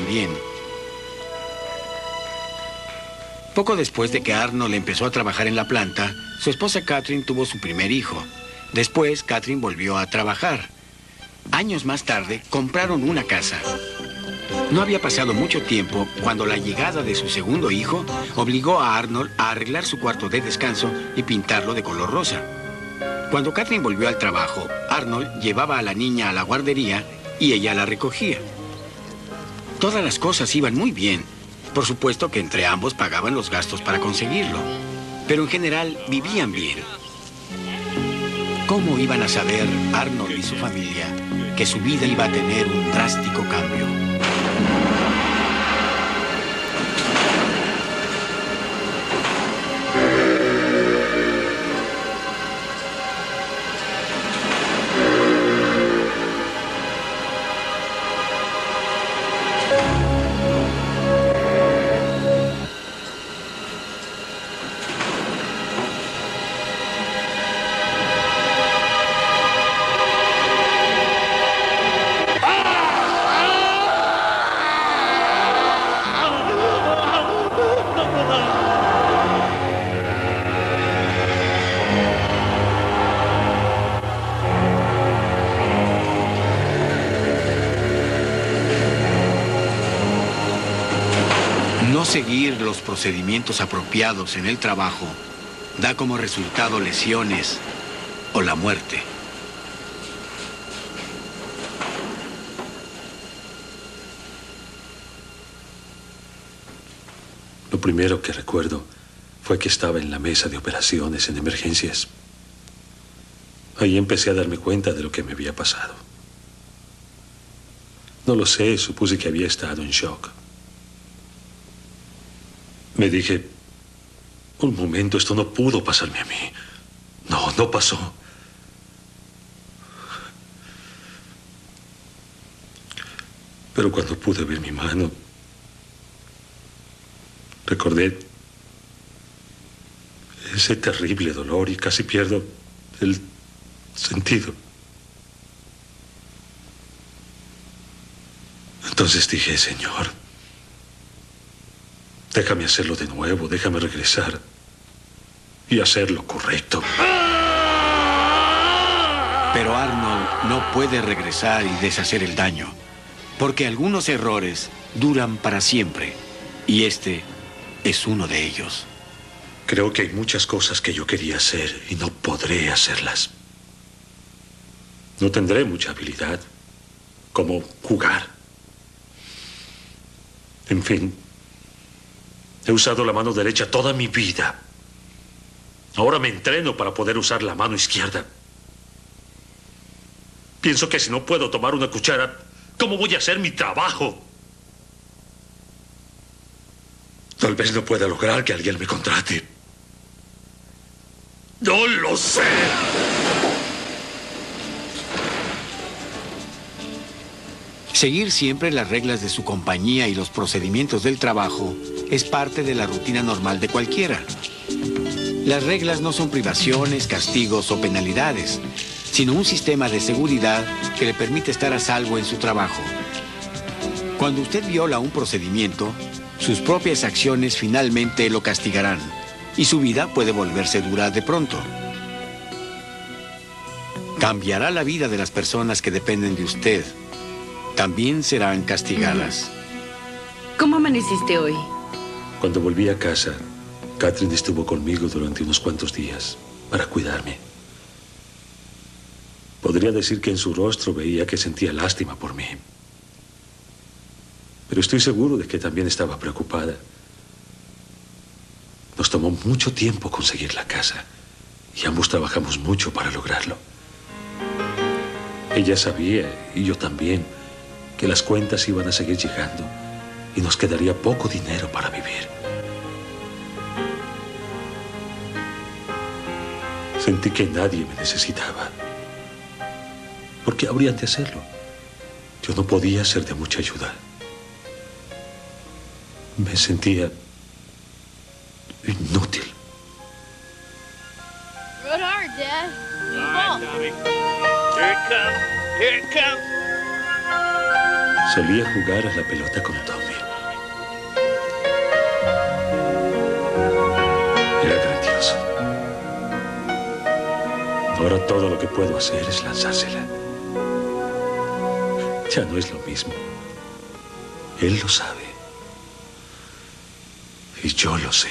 iban bien. Poco después de que Arnold empezó a trabajar en la planta, su esposa Catherine tuvo su primer hijo. Después, Catherine volvió a trabajar. Años más tarde, compraron una casa. No había pasado mucho tiempo cuando la llegada de su segundo hijo obligó a Arnold a arreglar su cuarto de descanso y pintarlo de color rosa. Cuando Catherine volvió al trabajo, Arnold llevaba a la niña a la guardería y ella la recogía. Todas las cosas iban muy bien. Por supuesto que entre ambos pagaban los gastos para conseguirlo, pero en general vivían bien. ¿Cómo iban a saber Arnold y su familia que su vida iba a tener un drástico cambio? No seguir los procedimientos apropiados en el trabajo da como resultado lesiones o la muerte. Lo primero que recuerdo fue que estaba en la mesa de operaciones en emergencias. Ahí empecé a darme cuenta de lo que me había pasado. No lo sé, supuse que había estado en shock. Me dije, un momento, esto no pudo pasarme a mí. No, no pasó. Pero cuando pude ver mi mano, recordé ese terrible dolor y casi pierdo el sentido. Entonces dije, Señor, déjame hacerlo de nuevo, déjame regresar y hacer lo correcto. Pero Arnold no puede regresar y deshacer el daño, porque algunos errores duran para siempre, y este es uno de ellos. Creo que hay muchas cosas que yo quería hacer y no podré hacerlas. No tendré mucha habilidad, como jugar. En fin, he usado la mano derecha toda mi vida. Ahora me entreno para poder usar la mano izquierda. Pienso que si no puedo tomar una cuchara, ¿cómo voy a hacer mi trabajo? Tal vez no pueda lograr que alguien me contrate. ¡No lo sé! Seguir siempre las reglas de su compañía y los procedimientos del trabajo es parte de la rutina normal de cualquiera. Las reglas no son privaciones, castigos o penalidades, sino un sistema de seguridad que le permite estar a salvo en su trabajo. Cuando usted viola un procedimiento, sus propias acciones finalmente lo castigarán y su vida puede volverse dura de pronto. Cambiará la vida de las personas que dependen de usted. También serán castigadas. ¿Cómo amaneciste hoy? Cuando volví a casa, Catherine estuvo conmigo durante unos cuantos días para cuidarme. Podría decir que en su rostro veía que sentía lástima por mí. Pero estoy seguro de que también estaba preocupada. Nos tomó mucho tiempo conseguir la casa y ambos trabajamos mucho para lograrlo. Ella sabía, y yo también, que las cuentas iban a seguir llegando y nos quedaría poco dinero para vivir. Sentí que nadie me necesitaba. ¿Por qué habrían de hacerlo? Yo no podía ser de mucha ayuda. Me sentía inútil. Rode hard, Dad. All right, Tommy. Here it comes. Here it comes. Solía jugar a la pelota con Tommy. Era grandioso. Ahora todo lo que puedo hacer es lanzársela. Ya no es lo mismo. Él lo sabe. Y yo lo sé.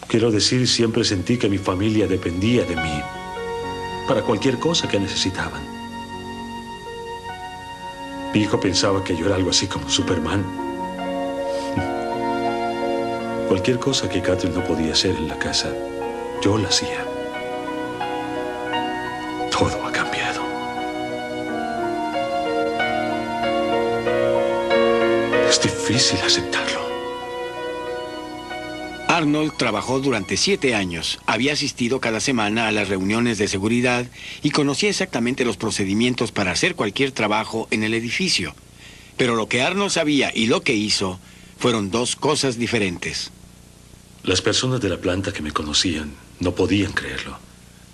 Quiero decir, siempre sentí que mi familia dependía de mí para cualquier cosa que necesitaban. Mi hijo pensaba que yo era algo así como Superman. Cualquier cosa que Catherine no podía hacer en la casa, yo la hacía. Todo ha cambiado. Es difícil aceptarlo. Arnold trabajó durante 7 años. Había asistido cada semana a las reuniones de seguridad y conocía exactamente los procedimientos para hacer cualquier trabajo en el edificio. Pero lo que Arnold sabía y lo que hizo fueron 2 cosas diferentes. Las personas de la planta que me conocían no podían creerlo.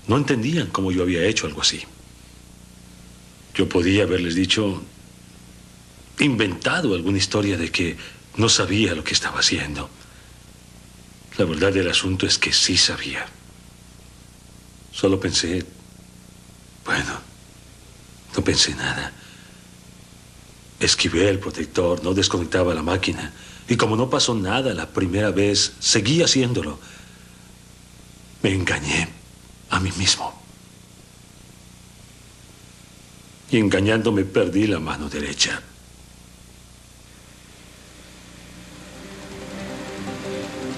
No entendían cómo yo había hecho algo así. Yo podía haberles dicho, inventado alguna historia de que no sabía lo que estaba haciendo. La verdad del asunto es que sí sabía. Solo pensé, bueno, no pensé nada. Esquivé el protector, no desconectaba la máquina. Y como no pasó nada la primera vez, seguí haciéndolo. Me engañé a mí mismo. Y engañándome perdí la mano derecha.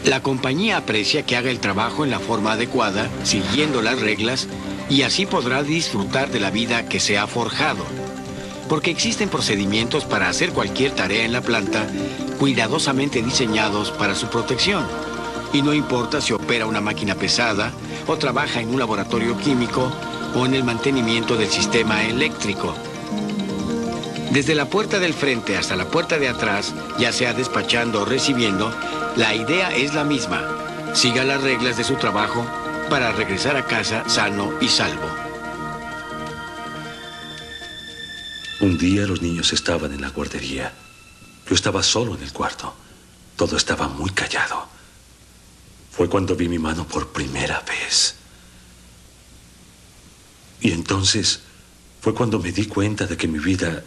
La compañía aprecia que haga el trabajo en la forma adecuada, siguiendo las reglas, y así podrá disfrutar de la vida que se ha forjado. Porque existen procedimientos para hacer cualquier tarea en la planta, cuidadosamente diseñados para su protección. Y no importa si opera una máquina pesada, o trabaja en un laboratorio químico, o en el mantenimiento del sistema eléctrico. Desde la puerta del frente hasta la puerta de atrás, ya sea despachando o recibiendo, la idea es la misma. Siga las reglas de su trabajo para regresar a casa sano y salvo. Un día los niños estaban en la guardería. Yo estaba solo en el cuarto. Todo estaba muy callado. Fue cuando vi mi mano por primera vez. Y entonces fue cuando me di cuenta de que mi vida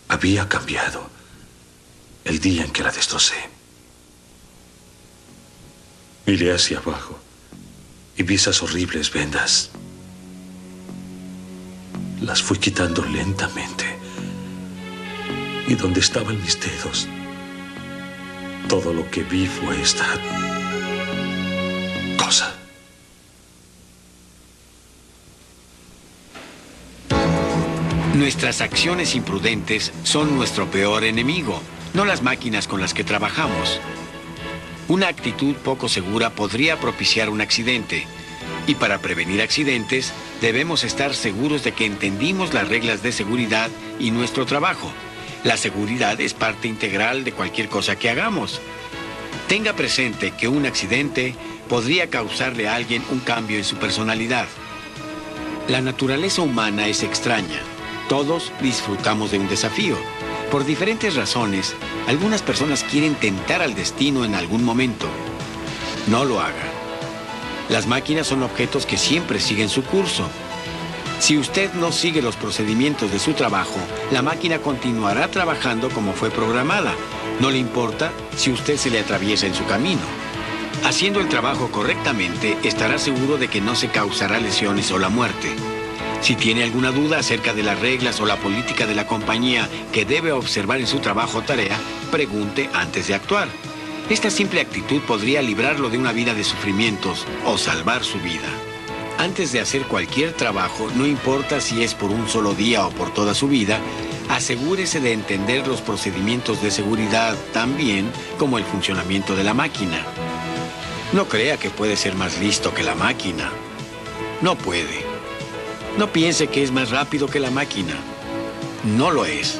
había cambiado el día en que la destrocé. Miré hacia abajo y vi esas horribles vendas. Las fui quitando lentamente. Y donde estaban mis dedos, todo lo que vi fue esta cosa. Nuestras acciones imprudentes son nuestro peor enemigo, no las máquinas con las que trabajamos. Una actitud poco segura podría propiciar un accidente. Y para prevenir accidentes, debemos estar seguros de que entendimos las reglas de seguridad y nuestro trabajo. La seguridad es parte integral de cualquier cosa que hagamos. Tenga presente que un accidente podría causarle a alguien un cambio en su personalidad. La naturaleza humana es extraña. Todos disfrutamos de un desafío. Por diferentes razones, algunas personas quieren tentar al destino en algún momento. No lo haga. Las máquinas son objetos que siempre siguen su curso. Si usted no sigue los procedimientos de su trabajo, la máquina continuará trabajando como fue programada. No le importa si usted se le atraviesa en su camino. Haciendo el trabajo correctamente, estará seguro de que no se causará lesiones o la muerte. Si tiene alguna duda acerca de las reglas o la política de la compañía que debe observar en su trabajo o tarea, pregunte antes de actuar. Esta simple actitud podría librarlo de una vida de sufrimientos o salvar su vida. Antes de hacer cualquier trabajo, no importa si es por un solo día o por toda su vida, asegúrese de entender los procedimientos de seguridad tan bien como el funcionamiento de la máquina. No crea que puede ser más listo que la máquina. No puede. No piense que es más rápido que la máquina. No lo es.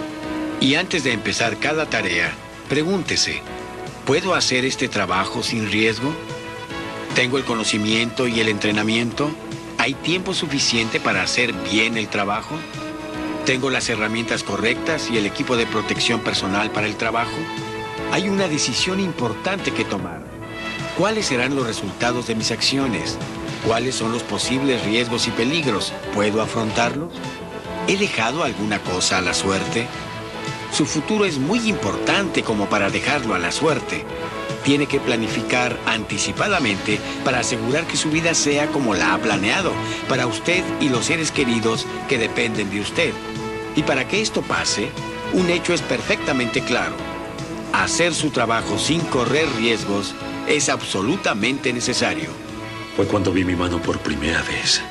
Y antes de empezar cada tarea, pregúntese, ¿puedo hacer este trabajo sin riesgo? ¿Tengo el conocimiento y el entrenamiento? ¿Hay tiempo suficiente para hacer bien el trabajo? ¿Tengo las herramientas correctas y el equipo de protección personal para el trabajo? Hay una decisión importante que tomar. ¿Cuáles serán los resultados de mis acciones? ¿Cuáles son los posibles riesgos y peligros? ¿Puedo afrontarlos? ¿He dejado alguna cosa a la suerte? Su futuro es muy importante como para dejarlo a la suerte. Tiene que planificar anticipadamente para asegurar que su vida sea como la ha planeado, para usted y los seres queridos que dependen de usted. Y para que esto pase, un hecho es perfectamente claro. Hacer su trabajo sin correr riesgos es absolutamente necesario. Fue cuando vi mi mano por primera vez.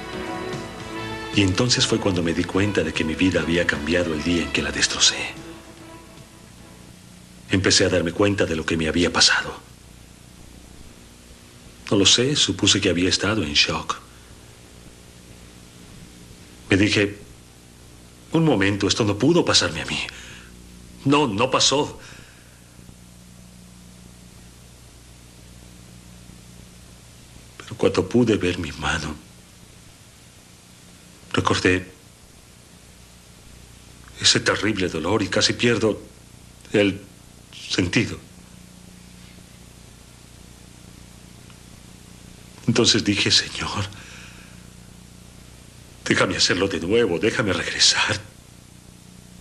Y entonces fue cuando me di cuenta de que mi vida había cambiado el día en que la destrocé. Empecé a darme cuenta de lo que me había pasado. No lo sé, supuse que había estado en shock. Me dije, un momento, esto no pudo pasarme a mí. No, no pasó. Pero cuando pude ver mi mano, recordé ese terrible dolor y casi pierdo el sentido. Entonces dije, Señor, déjame hacerlo de nuevo, déjame regresar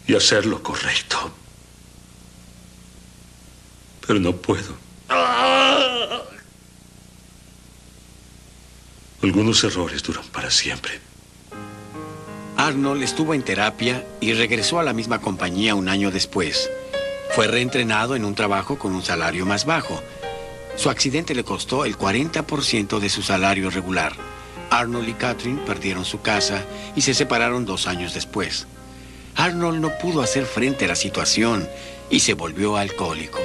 y hacer lo correcto. Pero no puedo. Algunos errores duran para siempre. Arnold estuvo en terapia y regresó a la misma compañía un año después. Fue reentrenado en un trabajo con un salario más bajo. Su accidente le costó el 40% de su salario regular. Arnold y Catherine perdieron su casa y se separaron 2 años después. Arnold no pudo hacer frente a la situación y se volvió alcohólico.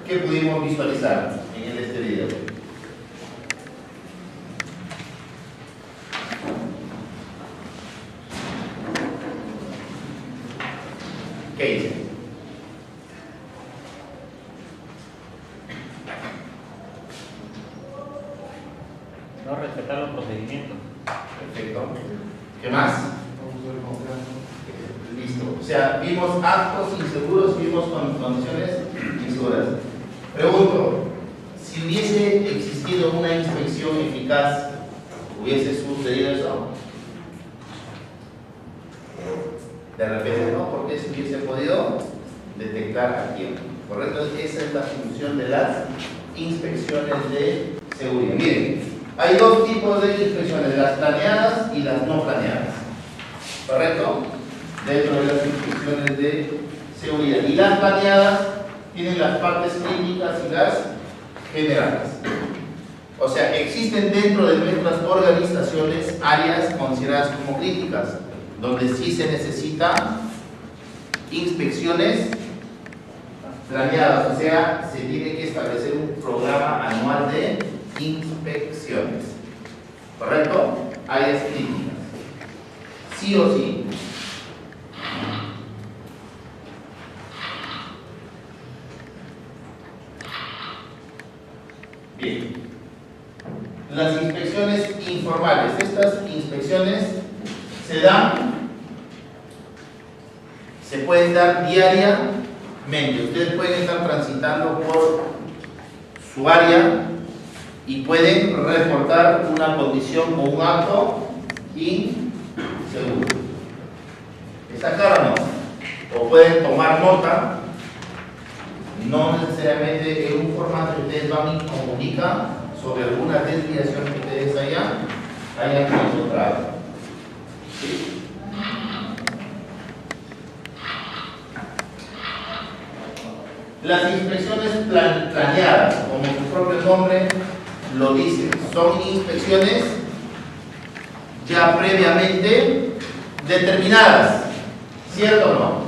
¿Qué pudimos visualizar en este video? ¿Qué dice? No respetar los procedimientos. Perfecto. ¿Qué más? Listo. O sea, vimos actos inseguros, vimos condiciones inseguras. Pregunto, si hubiese existido una inspección eficaz, ¿hubiese sucedido eso? De repente no, porque se hubiese podido detectar a tiempo. ¿Correcto? Esa es la función de las inspecciones de seguridad. Miren, hay 2 tipos de inspecciones, las planeadas y las no planeadas. ¿Correcto? Dentro de las inspecciones de seguridad. Y las planeadas tienen las partes clínicas y las generales. O sea, existen dentro de nuestras organizaciones áreas consideradas como críticas, donde sí se necesitan inspecciones planeadas, o sea, se tiene que establecer un programa anual de inspecciones. ¿Correcto? Áreas clínicas. Sí o sí. Bien. Las inspecciones informales. Estas inspecciones se pueden dar diariamente. Ustedes pueden estar transitando por su área y pueden reportar una condición o un acto inseguro. ¿Está claro o no? O pueden tomar nota, no necesariamente en un formato que ustedes van y comunican sobre alguna desviación que ustedes hayan encontrado. ¿Sí? Las inspecciones planeadas, como su propio nombre lo dice, son inspecciones ya previamente determinadas, ¿cierto o no?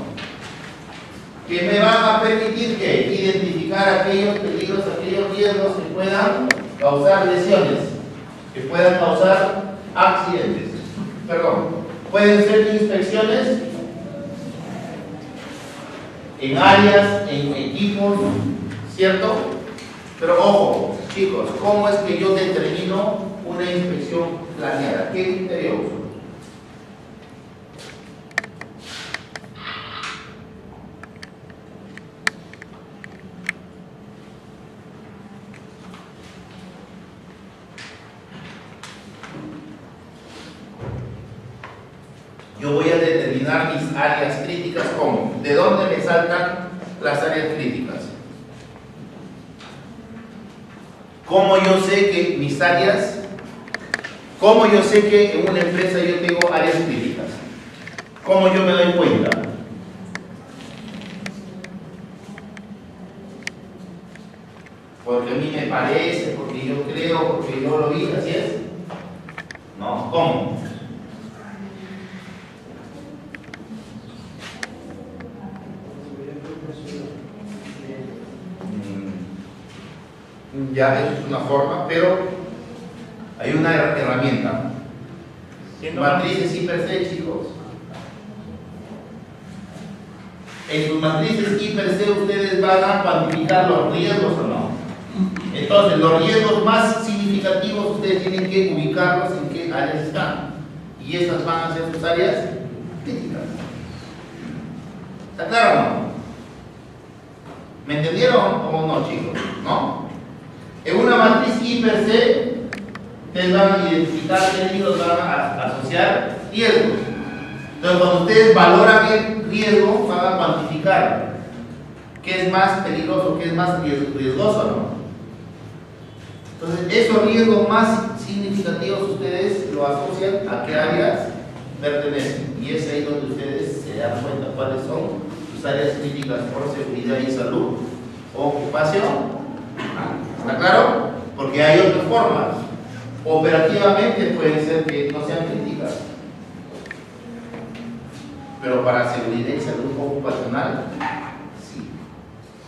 Que me van a permitir que identificar aquellos peligros, aquellos riesgos que puedan causar lesiones, que puedan causar accidentes. Perdón, pueden ser inspecciones en áreas, en equipos, ¿cierto? Pero ojo, chicos, ¿cómo es que yo determino una inspección planeada? ¿Qué criterio uso? Yo voy a determinar mis áreas críticas. ¿Cómo? ¿De dónde me saltan las áreas críticas? ¿Cómo yo sé que mis áreas, cómo yo sé que en una empresa yo tengo áreas críticas? ¿Cómo yo me doy cuenta? Porque a mí me parece, porque yo creo, porque yo lo vi, ¿así es? No, ¿cómo? Ya, eso es una forma, pero hay una herramienta. Matrices I per C, chicos. En sus matrices I per C ustedes van a cuantificar los riesgos o no. Entonces, los riesgos más significativos ustedes tienen que ubicarlos en qué áreas están. Y estas van a ser sus áreas críticas. ¿Está claro o no? ¿Me entendieron o no, chicos? ¿No? En una matriz I per C, ustedes van a identificar qué riesgos van a asociar riesgos. Entonces, cuando ustedes valoran el riesgo, van a cuantificar qué es más peligroso, qué es más riesgoso, ¿no? Entonces, esos riesgos más significativos ustedes lo asocian a qué áreas pertenecen. Y es ahí donde ustedes se dan cuenta cuáles son sus áreas críticas por seguridad y salud o ocupación. ¿Está claro? Porque hay otras formas. Operativamente pueden ser que no sean críticas, pero para seguridad y salud ocupacional, sí.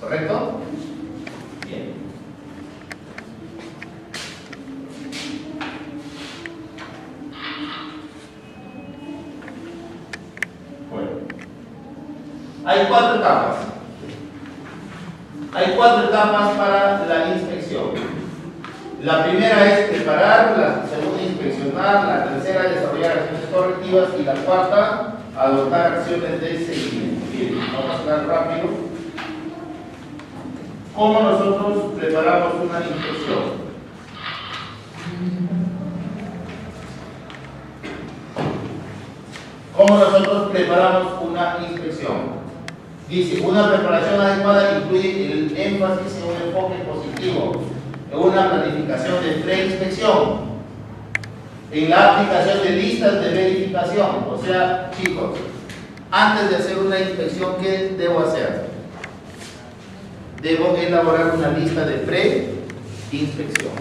¿Correcto? Bien. Bueno. Hay 4 etapas. Hay 4 etapas para la inspección. La primera es preparar, la segunda inspeccionar, la tercera desarrollar acciones correctivas y la cuarta adoptar acciones de seguimiento. Bien, vamos a hablar rápido. ¿Cómo nosotros preparamos una inspección? ¿Cómo nosotros preparamos una inspección? Dice, una preparación adecuada incluye el énfasis en un enfoque positivo, en una planificación de preinspección, en la aplicación de listas de verificación. O sea, chicos, antes de hacer una inspección, ¿qué debo hacer? Debo elaborar una lista de preinspección.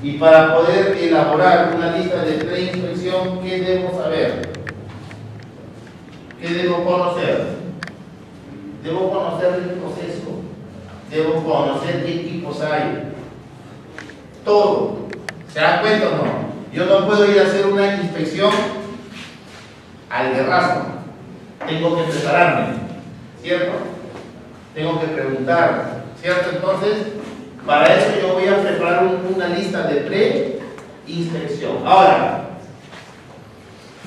Y para poder elaborar una lista de preinspección, ¿qué debo saber? ¿Qué debo conocer? Debo conocer el proceso, debo conocer qué equipos hay, todo. ¿Se dan cuenta o no? Yo no puedo ir a hacer una inspección al guerrazo, tengo que prepararme, ¿cierto? Tengo que preguntar, ¿cierto? Entonces, para eso yo voy a preparar una lista de pre-inspección. Ahora,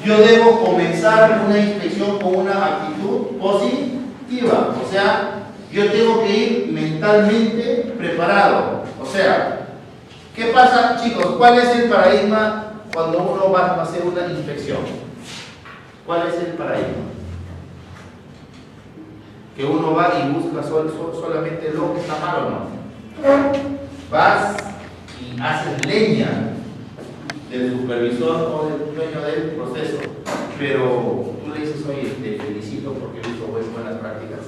yo debo comenzar una inspección con una actitud positiva. O sea, yo tengo que ir mentalmente preparado. O sea, ¿qué pasa, chicos? ¿Cuál es el paradigma cuando uno va a hacer una inspección? ¿Cuál es el paradigma? Que uno va y busca solamente lo que está mal o no. Vas y haces leña del supervisor o del dueño del proceso, pero tú le dices, oye, te felicito porque hizo buenas prácticas.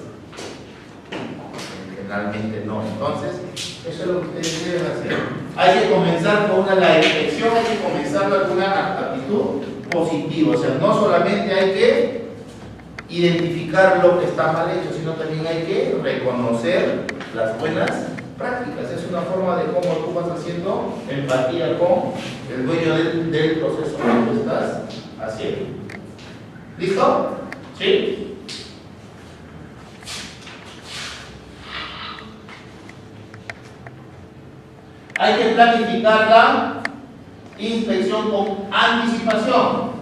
Generalmente no. Entonces, eso es lo que ustedes deben hacer. Hay que comenzar con la inspección, hay que comenzarla con una actitud positiva. O sea, no solamente hay que identificar lo que está mal hecho, sino también hay que reconocer las buenas prácticas. Es una forma de cómo tú vas haciendo empatía con el dueño del proceso que tú estás haciendo. ¿Listo? ¿Sí? Hay que planificar la inspección con anticipación.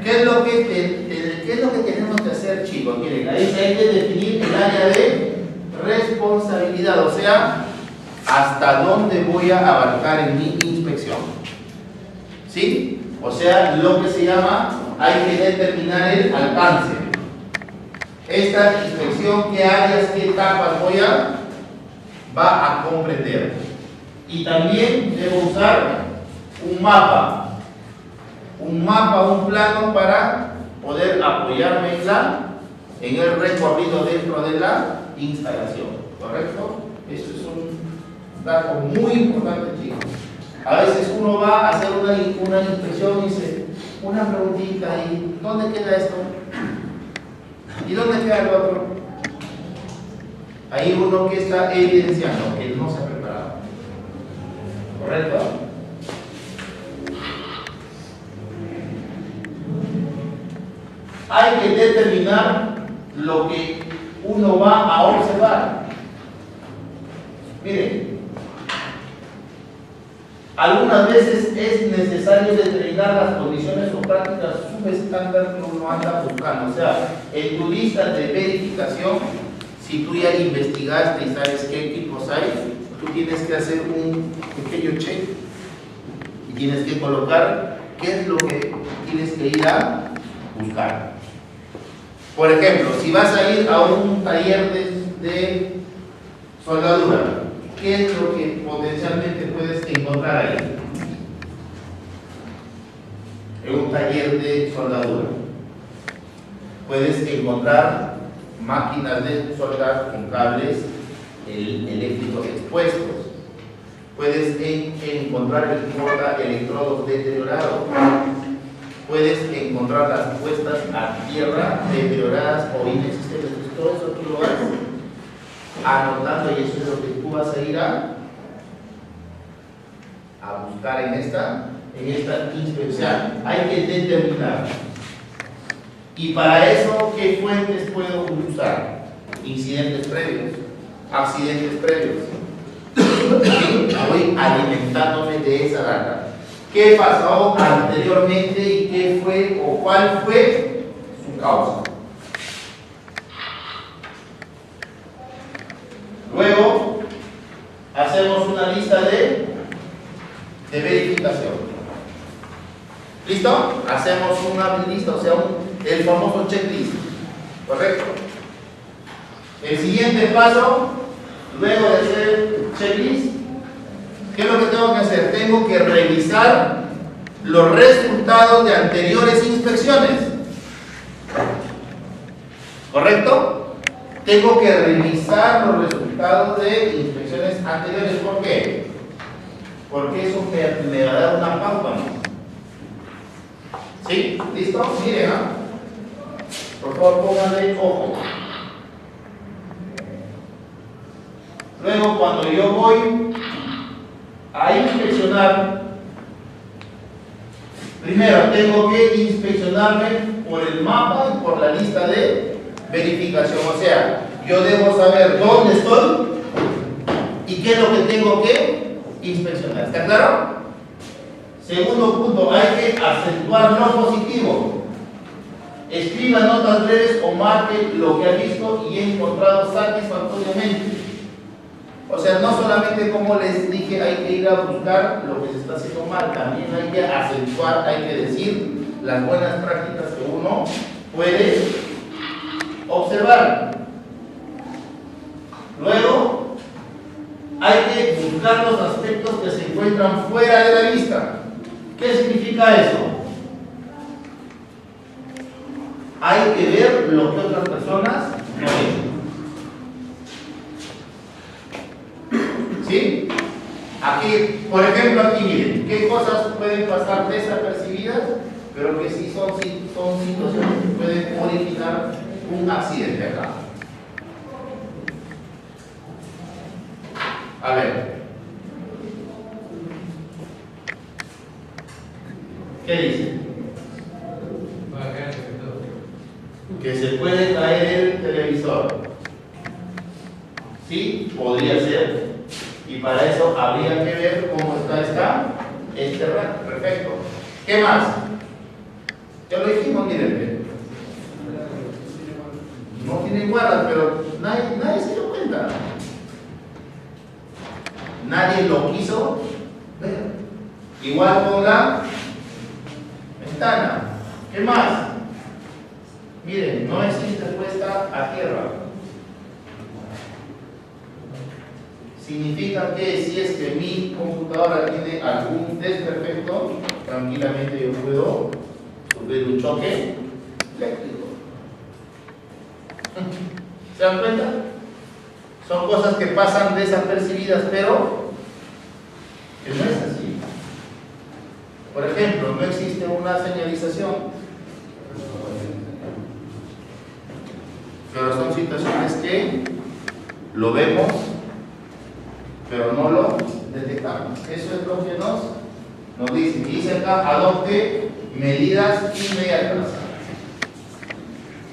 ¿Qué es lo que tenemos que hacer, chicos? Miren, ahí hay que definir el área de responsabilidad, o sea, hasta dónde voy a abarcar en mi inspección. ¿Sí? O sea, lo que se llama, hay que determinar el alcance. Esta inspección, qué áreas, qué etapas va a comprender. Y también debo usar un mapa, un plano para poder apoyarme en el recorrido dentro de la instalación, ¿correcto? Eso es un dato muy importante, chicos. A veces uno va a hacer una inspección y dice, una preguntita, ¿y dónde queda esto? ¿Y dónde queda el otro? Ahí uno que está evidenciando que no se ha preparado, ¿correcto? Hay que determinar lo que uno va a observar. Miren, algunas veces es necesario determinar las condiciones o prácticas subestándar que uno anda buscando. O sea, en tu lista de verificación, si tú ya investigaste y sabes qué equipos hay, tú tienes que hacer un pequeño check y tienes que colocar qué es lo que tienes que ir a buscar. Por ejemplo, si vas a ir a un taller de soldadura, ¿qué es lo que potencialmente puedes encontrar ahí? En un taller de soldadura puedes encontrar máquinas de soldar con cables eléctricos expuestos. Puedes encontrar el portaelectrodos deteriorados. Puedes encontrar las puestas a tierra deterioradas o inexistentes. Todo eso tú lo vas anotando y eso es lo que tú vas a ir a buscar en esta inspección. Hay que determinar. Y para eso, ¿qué fuentes puedo usar? Incidentes previos, accidentes previos. Voy alimentándome de esa data. ¿Qué pasó anteriormente y qué fue o cuál fue su causa? Luego, hacemos una lista de verificación. ¿Listo? Hacemos una lista, o sea, el famoso checklist. ¿Correcto? El siguiente paso, luego de hacer checklist, ¿qué es lo que tengo que hacer? Tengo que revisar los resultados de anteriores inspecciones. ¿Correcto? Tengo que revisar los resultados de inspecciones anteriores. ¿Por qué? Porque eso me va a dar una pauta, ¿no? ¿Sí? ¿Listo? Miren, ¿ah? Por favor, pónganle ojo. Luego, cuando yo voy a inspeccionar, primero tengo que inspeccionarme por el mapa y por la lista de verificación. O sea, yo debo saber dónde estoy y qué es lo que tengo que inspeccionar. ¿Está claro? Segundo punto, hay que acentuar lo positivo. Escriba notas breves o marque lo que ha visto y he encontrado satisfactoriamente. O sea, no solamente, como les dije, hay que ir a buscar lo que se está haciendo mal, también hay que acentuar, hay que decir las buenas prácticas que uno puede observar. Luego, hay que buscar los aspectos que se encuentran fuera de la vista. ¿Qué significa eso? Hay que ver lo que otras personas no ven. ¿Sí? Aquí, por ejemplo, aquí miren, ¿qué cosas pueden pasar desapercibidas, pero que sí son situaciones que pueden originar un accidente acá? A ver. ¿Qué dice? Que se puede caer el televisor. Sí, podría ser. Y para eso habría que ver cómo está este rack. Perfecto. ¿Qué más? Ya lo dijimos, miren. No tiene guardas, pero nadie se dio cuenta. Nadie lo quiso ver. Igual con la ventana. ¿Qué más? Miren, no existe puesta a tierra. Significa que si es que mi computadora tiene algún desperfecto, tranquilamente yo puedo sufrir un choque eléctrico. ¿Se dan cuenta? Son cosas que pasan desapercibidas, pero que no es así. Por ejemplo, no existe una señalización. Pero son situaciones que lo vemos, pero no lo detectamos. Eso es lo que nos dice. Dice acá, adopte medidas inmediatas.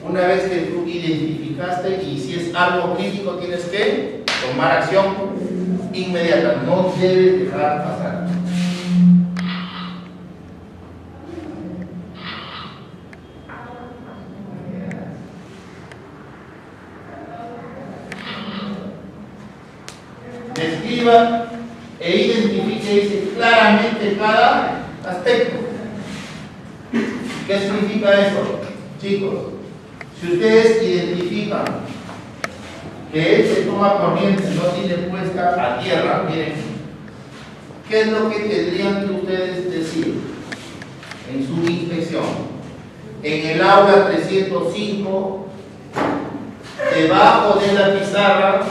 Una vez que tú identificaste y si es algo crítico, tienes que tomar acción inmediata. No debes dejar pasar. Describa e identifique claramente cada aspecto. ¿Qué significa eso? Chicos, si ustedes identifican que este toma corriente no tiene puesta a tierra, miren, ¿qué es lo que tendrían que ustedes decir en su inspección? En el aula 305, debajo de la pizarra,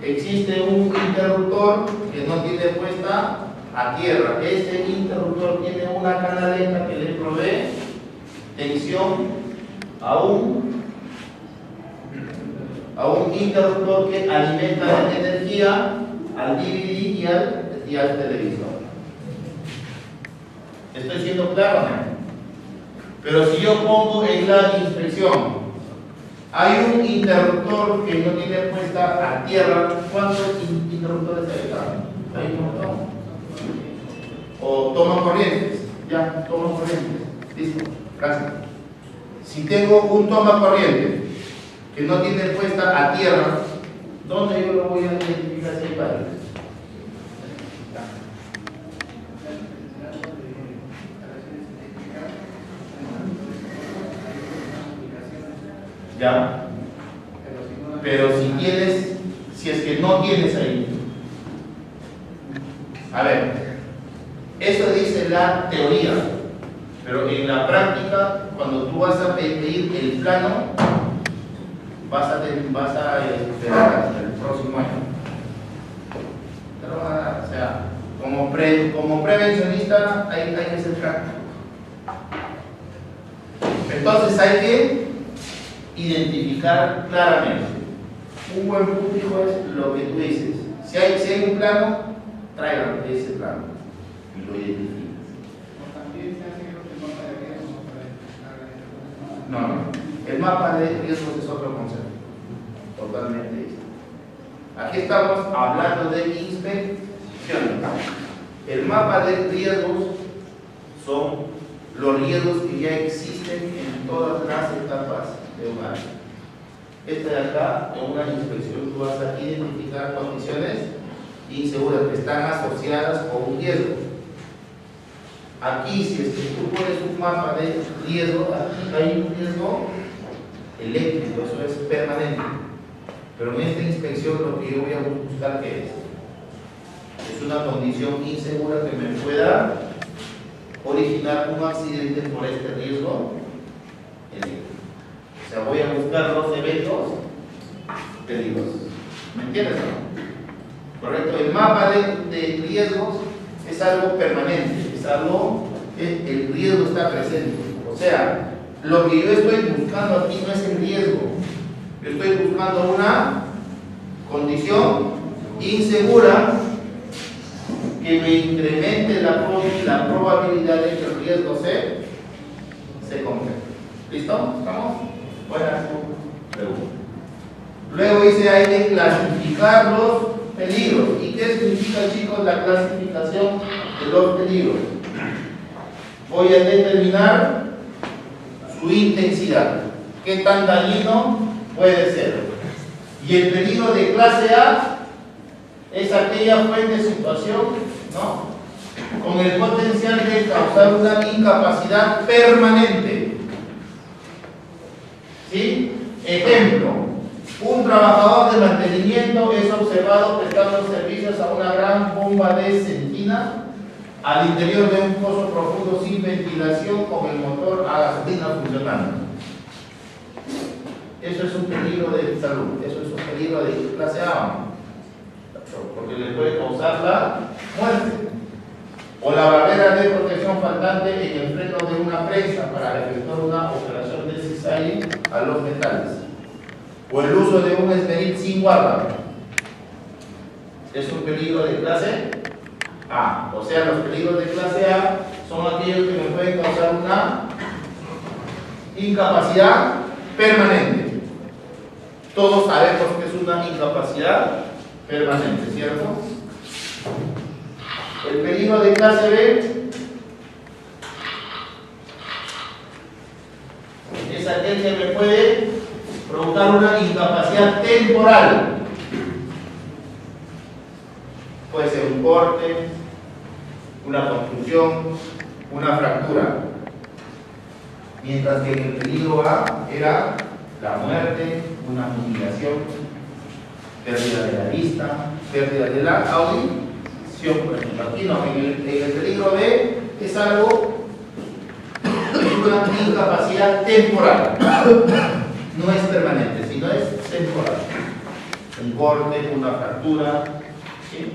existe un interruptor que no tiene puesta a tierra. Este interruptor tiene una canaleta que le provee tensión a un interruptor que alimenta de energía al DVD y al televisor. ¿Estoy siendo claro o no? Pero si yo pongo en la inspección hay un interruptor que no tiene puesta a tierra, ¿cuántos interruptores hay acá? Hay un montón. O toma corrientes. Ya, toma corrientes. Listo, gracias. Si tengo un toma corriente que no tiene puesta a tierra, ¿dónde yo lo voy a identificar si hay varios? ¿Ya? Pero si es que no tienes ahí. A ver, eso dice la teoría, pero en la práctica, cuando tú vas a pedir el plano, vas a esperar hasta el próximo año. O sea, como prevencionista hay que ser práctico. Entonces hay que identificar claramente. Un buen público es lo que tú dices. Si hay un plano, tráigalo ese plano y lo identificas. No, el mapa de riesgos es otro concepto, totalmente distinto. Aquí estamos hablando de inspecciones. El mapa de riesgos son los riesgos que ya existen en todas las etapas de un área. Este de acá, en una inspección, tú vas a identificar condiciones inseguras que están asociadas con un riesgo. Aquí, si es que tú pones un mapa de riesgo, aquí hay un riesgo eléctrico, eso es permanente. Pero en esta inspección lo que yo voy a buscar que es una condición insegura que me pueda originar un accidente por este riesgo eléctrico. O sea, voy a buscar los eventos peligrosos. ¿Me entiendes o no? ¿correcto? El mapa de riesgos es algo permanente, es algo que el riesgo está presente. O sea, lo que yo estoy buscando aquí no es el riesgo, yo estoy buscando una condición insegura que me incremente la probabilidad de que el riesgo se complete. ¿Listo? ¿Estamos? Buena pregunta. Luego dice, hay que clasificar los peligros. ¿Y qué significa, chicos, la clasificación de los peligros? Voy a determinar su intensidad. ¿Qué tan dañino puede ser? Y el peligro de clase A es aquella fuente de situación, ¿no?, con el potencial de causar una incapacidad permanente. ¿Sí? Ejemplo, un trabajador de mantenimiento es observado prestando servicios a una gran bomba de sentina al interior de un pozo profundo sin ventilación con el motor a gasolina funcionando. Eso es un peligro de salud, eso es un peligro de clase A, porque le puede causar la muerte. O la barrera de protección faltante en el freno de una prensa para efectuar una operación de cisalle a los metales. O el uso de un esmeril sin guarda. Es un peligro de clase A. O sea, los peligros de clase A son aquellos que me pueden causar una incapacidad permanente. Todos sabemos que es una incapacidad permanente, ¿cierto? El peligro de clase B es aquel que me puede provocar una incapacidad temporal. Puede ser un corte, una contusión, una fractura. Mientras que el peligro A era la muerte, una mutilación, pérdida de la vista, pérdida de la audición. Por ejemplo, aquí no, en el peligro B es algo, es una incapacidad temporal, no es permanente, sino es temporal. Un corte, una fractura, ¿sí?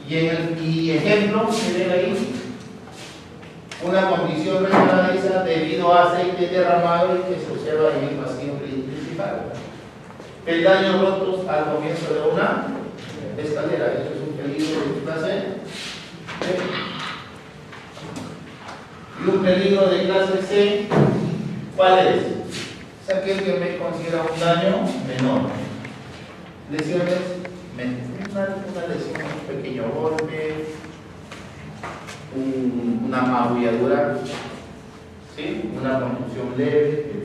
Y ejemplo, que ven ahí, una condición resbaladiza debido a aceite derramado y que se observa en el pasillo principal. Peldaños rotos al comienzo de una escalera, eso es un peligro de clase B. Y un peligro de clase C, ¿cuál es? Es aquel que me considera un daño menor. Lesiones menores. Una lesión, un pequeño golpe, una magulladura, ¿sí?, una contusión leve,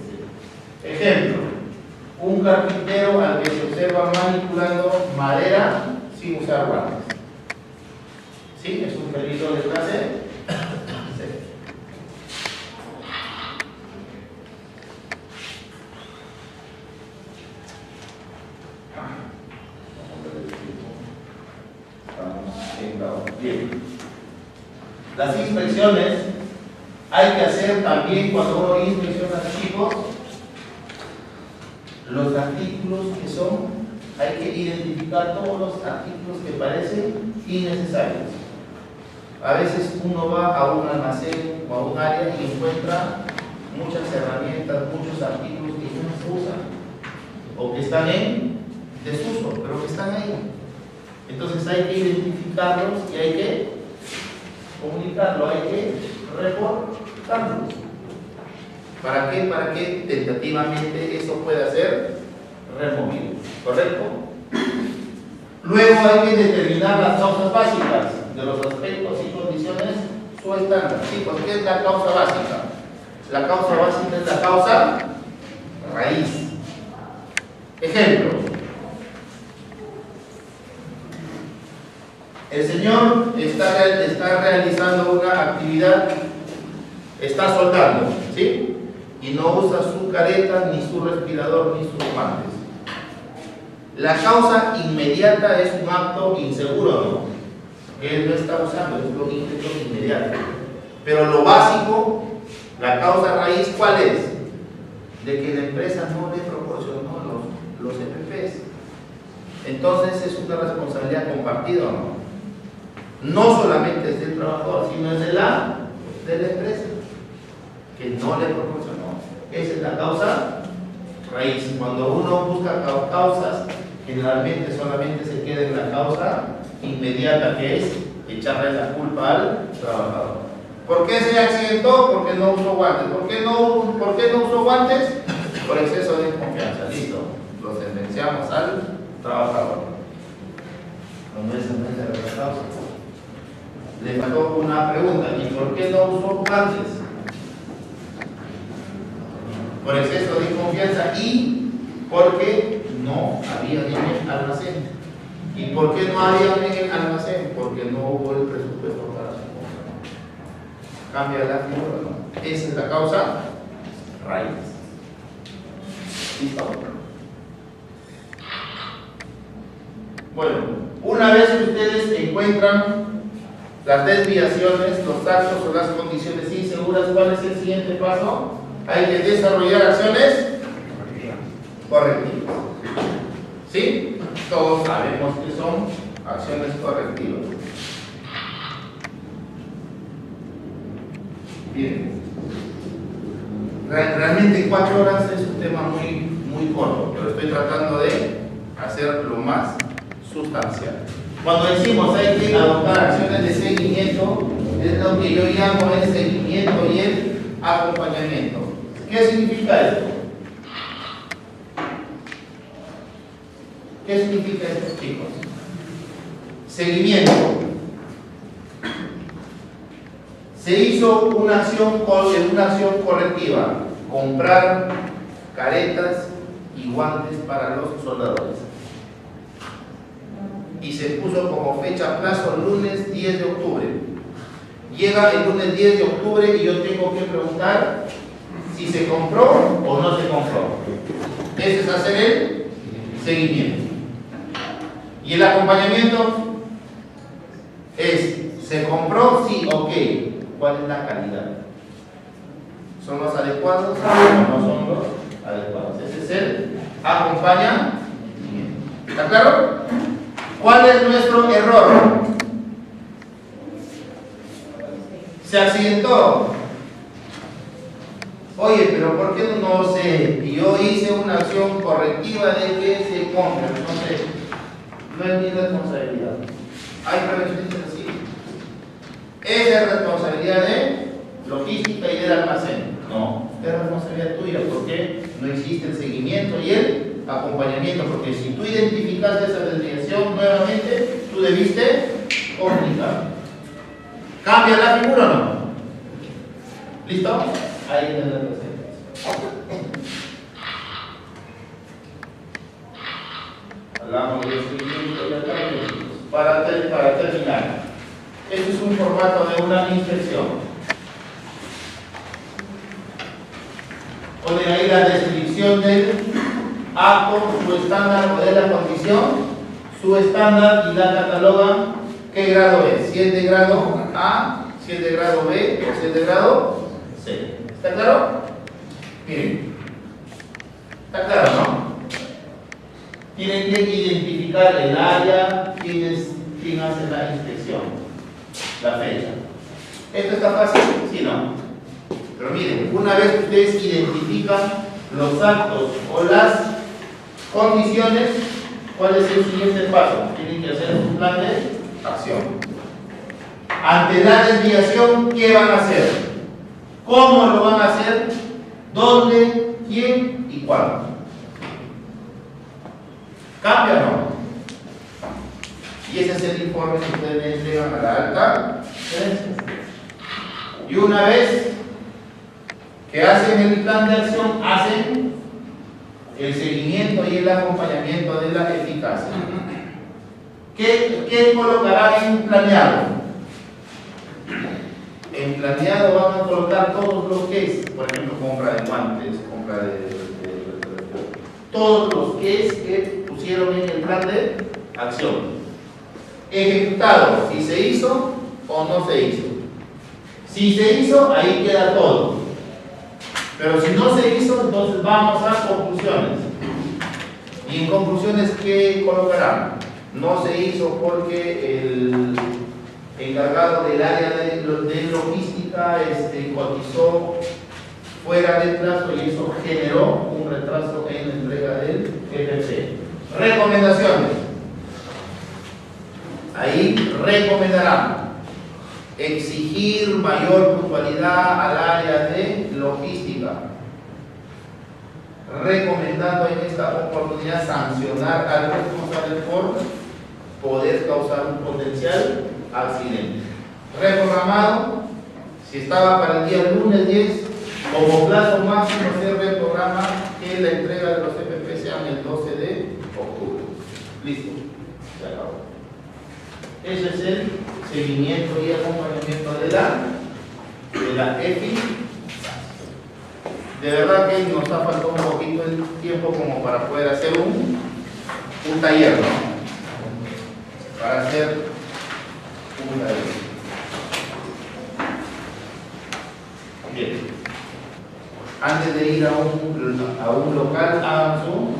etc. Ejemplo, un carpintero al que se observa manipulando madera sin usar guantes. ¿Sí? Es un peligro de clase C. Bien. Las inspecciones hay que hacer también cuando uno inspecciona, chicos, los artículos que son, hay que identificar todos los artículos que parecen innecesarios. A veces uno va a un almacén o a un área y encuentra muchas herramientas, muchos artículos que no se usan o que están en desuso, pero que están ahí. Entonces hay que identificarlos y hay que comunicarlo, hay que reportarlos. ¿Para qué? Para que tentativamente eso pueda ser removido, ¿correcto? Luego hay que determinar las causas básicas de los aspectos y condiciones subestándar. ¿Sí? ¿Qué es la causa básica? La causa básica es la causa raíz. Ejemplo. El señor está realizando una actividad, está soldando, ¿sí?, y no usa su careta, ni su respirador, ni sus guantes. La causa inmediata es un acto inseguro, ¿no? Él no está usando, es lo inmediato. Pero lo básico, la causa raíz, ¿cuál es? De que la empresa no le proporcionó los EPPs. entonces es una responsabilidad compartida o no. No solamente es del trabajador, sino es de la empresa, que no le proporcionó. Esa es la causa raíz. Cuando uno busca causas, generalmente solamente se queda en la causa inmediata, que es echarle la culpa al trabajador. ¿Por qué se accidentó? Porque no usó guantes. ¿Por qué no usó guantes? Por exceso de desconfianza. Listo. Lo sentenciamos al trabajador. No es la causa. Le faltó una pregunta. ¿Y por qué no usó guantes? Por exceso de desconfianza y porque no había en el almacén. ¿Y por qué no había en el almacén? Porque no hubo el presupuesto para su compra. Cambia la figura, ¿no? Esa es la causa raíz. ¿Listo? Bueno, una vez que ustedes encuentran las desviaciones, los datos o las condiciones inseguras, ¿cuál es el siguiente paso? Hay que desarrollar acciones correctivas. ¿Sí? Todos sabemos que son acciones correctivas. Bien. Realmente 4 horas es un tema muy corto, pero estoy tratando de hacerlo más sustancial. Cuando decimos hay que adoptar acciones de seguimiento, es lo que yo llamo el seguimiento y el acompañamiento. ¿Qué significa esto? ¿Qué significa esto, chicos? Seguimiento. Se hizo una acción correctiva, comprar caretas y guantes para los soldadores. Y se puso como fecha plazo lunes 10 de octubre. Llega el lunes 10 de octubre y yo tengo que preguntar si se compró o no se compró. Ese es hacer el seguimiento. Y el acompañamiento es, ¿se compró? Sí, ok. ¿Cuál es la calidad? ¿Son los adecuados o no son los adecuados? Ese es el acompañamiento. ¿Está claro? ¿Cuál es nuestro error? Se accidentó. Oye, pero ¿por qué no sé? Yo hice una acción correctiva de que se compre. Entonces, no es mi responsabilidad. Hay prevenciones así. Esa es responsabilidad de logística y del almacén. No, es responsabilidad tuya porque no existe el seguimiento y el acompañamiento. Porque si tú identificaste esa desviación nuevamente, tú debiste comunicar. ¿Cambia la figura o no? ¿Listo? Ahí está la presentación. Hablamos de seguimiento y acompañamiento. Para terminar, este es un formato de una inspección. Ponen ahí la descripción del acto, su estándar o de la condición, su estándar y la catalogan qué grado es, si es de grado A, si es de grado B o si es de grado C. ¿Está claro? Miren, está claro, ¿no? Tienen que identificar el área, quién hace la inspección, la fecha. ¿Esto está fácil? Sí, no. Pero miren, una vez que ustedes identifican los actos o las condiciones, ¿cuál es el siguiente paso? Tienen que hacer un plan de acción. Ante la desviación, ¿qué van a hacer? ¿Cómo lo van a hacer? ¿Dónde? ¿Quién? ¿Y cuándo? ¿Cambia o no? Y ese es el informe que ustedes me entregan a la alta gerencia. Y una vez que hacen el plan de acción, hacen el seguimiento y el acompañamiento de la eficacia. ¿Qué colocarán en planeado? En planeado van a colocar todos los que es, por ejemplo, compra de guantes, compra de todos los que pusieron en el plan de acción. Ejecutado, si se hizo o no se hizo. Si se hizo, ahí queda todo. Pero si no se hizo, entonces vamos a conclusiones. Y en conclusiones, ¿qué colocarán? No se hizo porque el encargado del área de logística cotizó fuera del plazo y eso generó un retraso en la entrega del FP. Recomendaciones. Ahí recomendarán exigir mayor puntualidad al área de logística, recomendando en esta oportunidad sancionar al responsable por poder causar un potencial accidente. Reprogramado, si estaba para el día lunes 10, como plazo máximo se reprograma que la entrega de los FP sean el 12 de octubre. Listo, se acabó. Ese es el seguimiento y acompañamiento de la EFI. De verdad que nos ha faltado un poquito el tiempo como para poder hacer un taller, ¿no? Para hacer un taller. Bien. Antes de ir a un local, hagan su